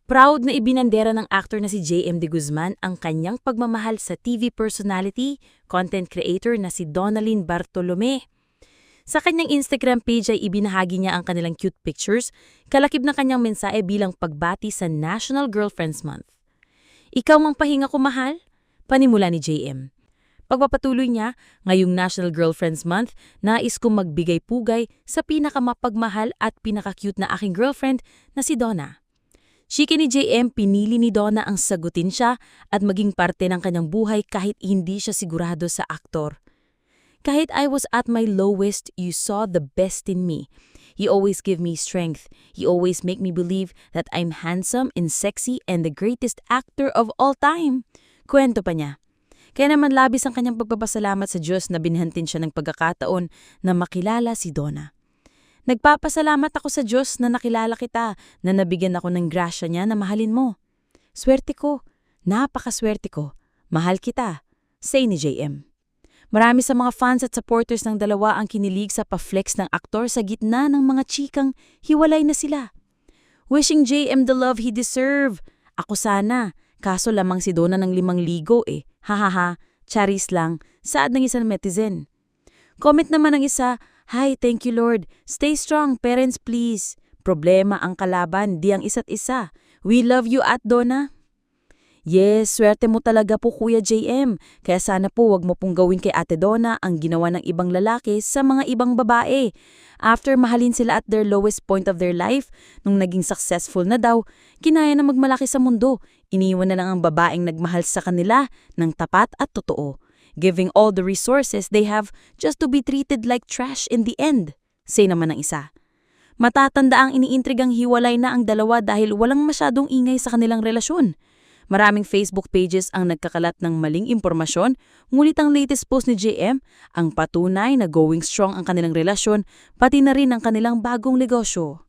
Proud na ibinandera ng actor na si JM De Guzman ang kanyang pagmamahal sa TV personality, content creator na si Donalyn Bartolome. Sa kanyang Instagram page ay ibinahagi niya ang kanilang cute pictures, kalakip na kanyang mensahe bilang pagbati sa National Girlfriends Month. Ikaw mang pahinga ko mahal? Panimula ni JM. Pagpapatuloy niya, ngayong National Girlfriends Month, nais kong magbigay-pugay sa pinakamapagmahal at pinaka-cute na aking girlfriend na si Donna. Chiki ni JM, pinili ni Donna ang sagutin siya at maging parte ng kanyang buhay kahit hindi siya sigurado sa aktor. Kahit I was at my lowest, you saw the best in me. You always give me strength. You always make me believe that I'm handsome and sexy and the greatest actor of all time. Kwento pa niya. Kaya naman labis ang kanyang pagpapasalamat sa Diyos na binhantin siya ng pagkakataon na makilala si Donna. Nagpapasalamat ako sa Diyos na nakilala kita, na nabigyan ako ng grasya niya na mahalin mo. Swerte ko, napakaswerte ko, mahal kita, say ni JM. Marami sa mga fans at supporters ng dalawa ang kinilig sa pa-flex ng aktor sa gitna ng mga chikang hiwalay na sila. Wishing JM the love he deserve. Ako sana, kaso lamang si Donna ng 5,000 eh. Hahaha, charis lang, saad ng isang netizen. Comment naman ng isa, "Hi, thank you Lord. Stay strong, parents please. Problema ang kalaban, di ang isa't isa. We love you at Donna." Yes, swerte mo talaga po Kuya JM. Kaya sana po wag mo pong gawin kay Ate Donna ang ginawa ng ibang lalaki sa mga ibang babae. After mahalin sila at their lowest point of their life, nung naging successful na daw, kinaya na magmalaki sa mundo. Iniwan na lang ang babaeng nagmahal sa kanila ng tapat at totoo, giving all the resources they have just to be treated like trash in the end, say naman ng isa. Matatanda ang iniintrigang hiwalay na ang dalawa dahil walang masyadong ingay sa kanilang relasyon. Maraming Facebook pages ang nagkakalat ng maling impormasyon, ngunit ang latest post ni JM ang patunay na going strong ang kanilang relasyon, pati na rin ang kanilang bagong negosyo.